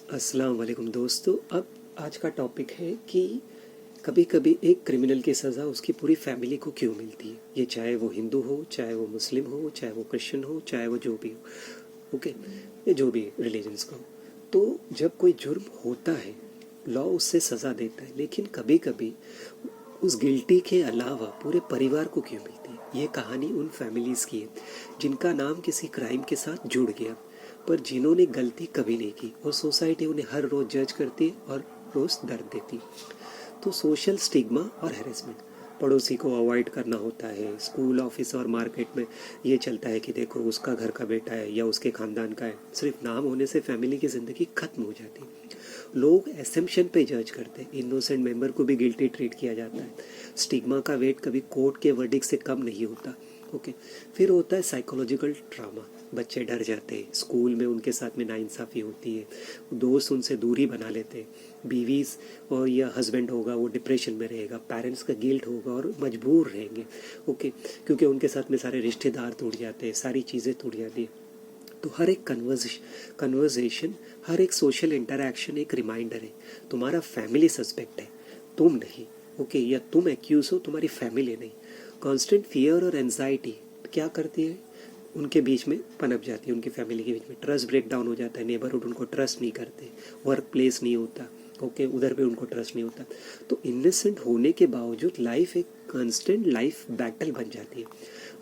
अस्सलाम वालेकुम दोस्तों। अब आज का टॉपिक है कि कभी कभी एक क्रिमिनल की सज़ा उसकी पूरी फैमिली को क्यों मिलती है। ये चाहे वो हिंदू हो, चाहे वो मुस्लिम हो, चाहे वो क्रिश्चियन हो, चाहे वो जो भी हो, ओके, ये जो भी रिलीजन्स का हो। तो जब कोई जुर्म होता है, लॉ उससे सज़ा देता है, लेकिन कभी कभी उस गिल्टी के अलावा पूरे परिवार को क्यों मिलती है। ये कहानी उन फैमिलीज़ की है जिनका नाम किसी क्राइम के साथ जुड़ गया, पर जिन्होंने गलती कभी नहीं की, और सोसाइटी उन्हें हर रोज़ जज करती है और रोज़ दर्द देती। तो सोशल स्टिग्मा और हैरेसमेंट, पड़ोसी को अवॉइड करना होता है। स्कूल, ऑफिस और मार्केट में ये चलता है कि देखो उसका घर का बेटा है या उसके ख़ानदान का है। सिर्फ नाम होने से फैमिली की ज़िंदगी ख़त्म हो जाती है। लोग एसेम्पशन पे जज करते हैं। इनोसेंट मेंबर को भी गिल्टी ट्रीट किया जाता है। स्टिग्मा का वेट कभी कोर्ट के वर्डिक्ट से कम नहीं होता। ओके, फिर होता है साइकोलॉजिकल ट्रामा। बच्चे डर जाते हैं, स्कूल में उनके साथ में नाइंसाफ़ी होती है, दोस्त उनसे दूरी बना लेते हैं, बीवीज और या हस्बैंड होगा वो डिप्रेशन में रहेगा, पेरेंट्स का गिल्ट होगा और मजबूर रहेंगे। ओके, क्योंकि उनके साथ में सारे रिश्तेदार टूट जाते हैं, सारी चीज़ें टूट जाती हैं। तो हर एक कन्वर्जेशन, हर एक सोशल इंटरैक्शन एक रिमाइंडर है, तुम्हारा फैमिली सस्पेक्ट है, तुम नहीं। ओके, या तुम एक्यूज हो, तुम्हारी फैमिली नहीं। कांस्टेंट फियर और एंजाइटी क्या करती है, उनके बीच में पनप जाती है, उनकी फैमिली के बीच में ट्रस्ट ब्रेक डाउन हो जाता है। नेबरहुड उनको ट्रस्ट नहीं करते, वर्क प्लेस नहीं होता, ओके, उधर भी उनको ट्रस्ट नहीं होता। तो इनोसेंट होने के बावजूद लाइफ एक कांस्टेंट लाइफ बैटल बन जाती है।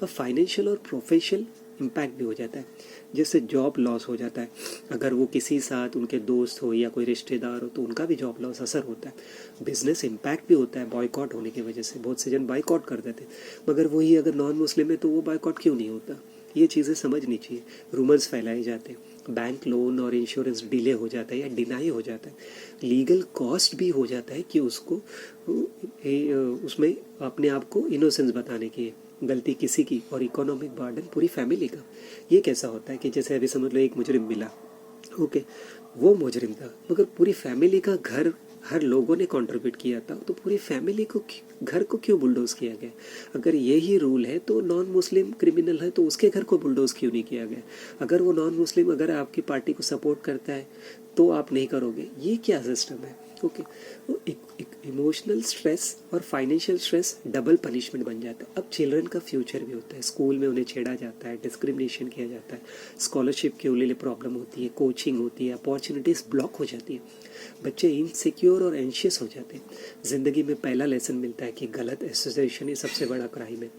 अब फाइनेंशियल और प्रोफेशनल इम्पैक्ट भी हो जाता है, जैसे जॉब लॉस हो जाता है। अगर वो किसी साथ उनके दोस्त हो या कोई रिश्तेदार हो तो उनका भी जॉब लॉस असर होता है। बिजनेस इम्पैक्ट भी होता है बॉयकॉट होने की वजह से। बहुत से जन बॉयकॉट कर देते, मगर वही अगर नॉन मुस्लिम है तो वो बॉयकॉट क्यों नहीं होता। ये चीज़ें समझनी चाहिए। रूमर्स फैलाए जाते हैं, बैंक लोन और इंश्योरेंस डिले हो जाता है या डिनाई हो जाता है, लीगल कॉस्ट भी हो जाता है कि उसको उसमें अपने आप को इनोसेंस बताने की गलती किसी की, और इकोनॉमिक बर्डन पूरी फैमिली का। ये कैसा होता है कि जैसे अभी समझ लो एक मुजरिम मिला, ओके, वो मुजरिम था मगर पूरी फैमिली का घर हर लोगों ने कंट्रीब्यूट किया था, तो पूरी फैमिली को घर को क्यों बुलडोज किया गया। अगर यही रूल है तो नॉन मुस्लिम क्रिमिनल है तो उसके घर को बुलडोज क्यों नहीं किया गया। अगर वो नॉन मुस्लिम अगर आपकी पार्टी को सपोर्ट करता है तो आप नहीं करोगे। ये क्या सिस्टम है। ओके, एक इमोशनल स्ट्रेस और फाइनेंशियल स्ट्रेस डबल पनिशमेंट बन जाता है। अब चिल्ड्रन का फ्यूचर भी होता है, स्कूल में उन्हें छेड़ा जाता है, डिस्क्रिमिनेशन किया जाता है, स्कॉलरशिप के लिए प्रॉब्लम होती है, कोचिंग होती है, अपॉर्चुनिटीज़ ब्लॉक हो जाती है, बच्चे इनसिक्योर और एंशियस हो जाते हैं। ज़िंदगी में पहला लेसन मिलता है कि गलत एसोसिएशन ही सबसे बड़ा क्राइम है।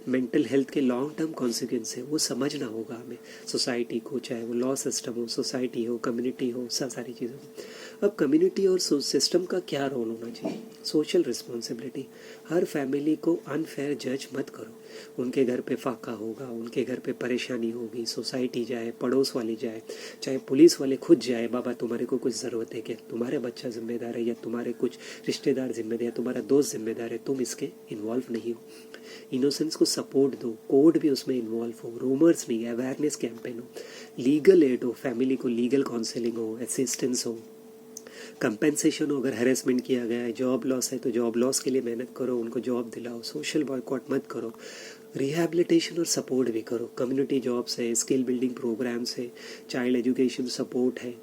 मेंटल हेल्थ के लॉन्ग टर्म कॉन्सिक्वेंस है, वो समझना होगा हमें, सोसाइटी को, चाहे वो लॉ सिस्टम हो, सोसाइटी हो, कम्युनिटी हो, सारी चीज़ों को। अब कम्युनिटी और सिस्टम का क्या रोल होना चाहिए। सोशल रिस्पॉन्सिबिलिटी, हर फैमिली को अनफेयर जज मत करो। उनके घर पे फाका होगा, उनके घर पे परेशानी होगी, सोसाइटी जाए, पड़ोस वाली जाए, चाहे पुलिस वाले खुद जाए, बाबा तुम्हारे को कुछ ज़रूरत है क्या, तुम्हारे बच्चा जिम्मेदार है या तुम्हारे कुछ रिश्तेदार जिम्मेदार है, तुम्हारा दोस्त जिम्मेदार है, तुम इसके इन्वॉल्व नहीं हो। इनोसेंस को सपोर्ट दो, कोर्ट भी उसमें इन्वॉल्व हो, रूमर्स नहीं, अवेयरनेस कैंपेन हो, लीगल एड हो, फैमिली को लीगल काउंसलिंग हो, असिस्टेंस हो, कंपेंसेशन हो। अगर हैरेसमेंट किया गया है, जॉब लॉस है तो जॉब लॉस के लिए मेहनत करो, उनको जॉब दिलाओ, सोशल बॉयकॉट मत करो, रिहैबिलिटेशन और सपोर्ट भी करो। कम्युनिटी जॉब्स है, स्किल बिल्डिंग प्रोग्राम्स है, चाइल्ड एजुकेशन सपोर्ट है,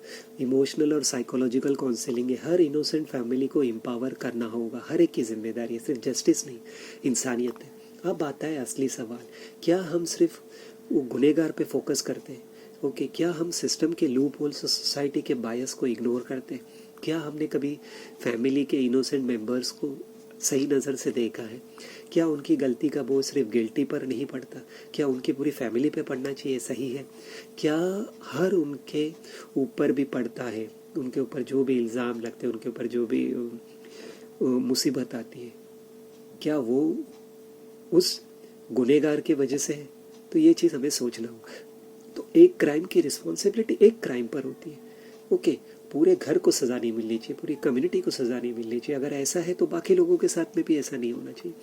इमोशनल और साइकोलॉजिकल काउंसलिंग है। हर इनोसेंट फैमिली को एम्पावर करना होगा, हर एक की जिम्मेदारी है, सिर्फ जस्टिस नहीं, इंसानियत है। अब आता है असली सवाल, क्या हम सिर्फ वो गुनहगार पे फोकस करते हैं। ओके, क्या हम सिस्टम के लूप होल्स, सोसाइटी के बायस को इग्नोर करते हैं। क्या हमने कभी फैमिली के इनोसेंट मेंबर्स को सही नज़र से देखा है। क्या उनकी गलती का बोझ सिर्फ गिल्टी पर नहीं पड़ता, क्या उनकी पूरी फैमिली पे पड़ना चाहिए। सही है, क्या हर उनके ऊपर भी पड़ता है, उनके ऊपर जो भी इल्ज़ाम लगते हैं, उनके ऊपर जो भी मुसीबत आती है, क्या वो उस गुनहगार की वजह से है। तो ये चीज़ हमें सोचना होगा। तो एक क्राइम की रिस्पॉन्सिबिलिटी एक क्राइम पर होती है। ओके, पूरे घर को सज़ा नहीं मिलनी चाहिए, पूरी कम्युनिटी को सज़ा नहीं मिलनी चाहिए। अगर ऐसा है तो बाकी लोगों के साथ में भी ऐसा नहीं होना चाहिए।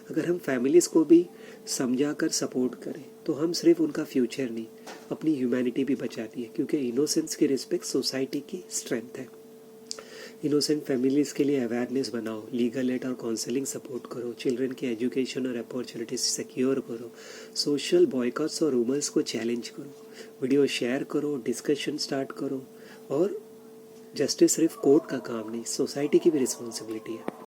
अगर हम फैमिलीज़ को भी समझा कर सपोर्ट करें तो हम सिर्फ उनका फ्यूचर नहीं, अपनी ह्यूमैनिटी भी बचाती है, क्योंकि इनोसेंस की रिस्पेक्ट सोसाइटी की स्ट्रेंथ है। इनोसेंट फैमिलीज़ के लिए अवेयरनेस बनाओ, लीगल एड और काउंसलिंग सपोर्ट करो, चिल्ड्रन की एजुकेशन और अपॉर्चुनिटीज सिक्योर करो, सोशल बॉयकॉट्स और रूमर्स को चैलेंज करो, वीडियो शेयर करो, डिस्कशन स्टार्ट करो, और जस्टिस सिर्फ कोर्ट का काम नहीं, सोसाइटी की भी रिस्पॉन्सिबिलिटी है।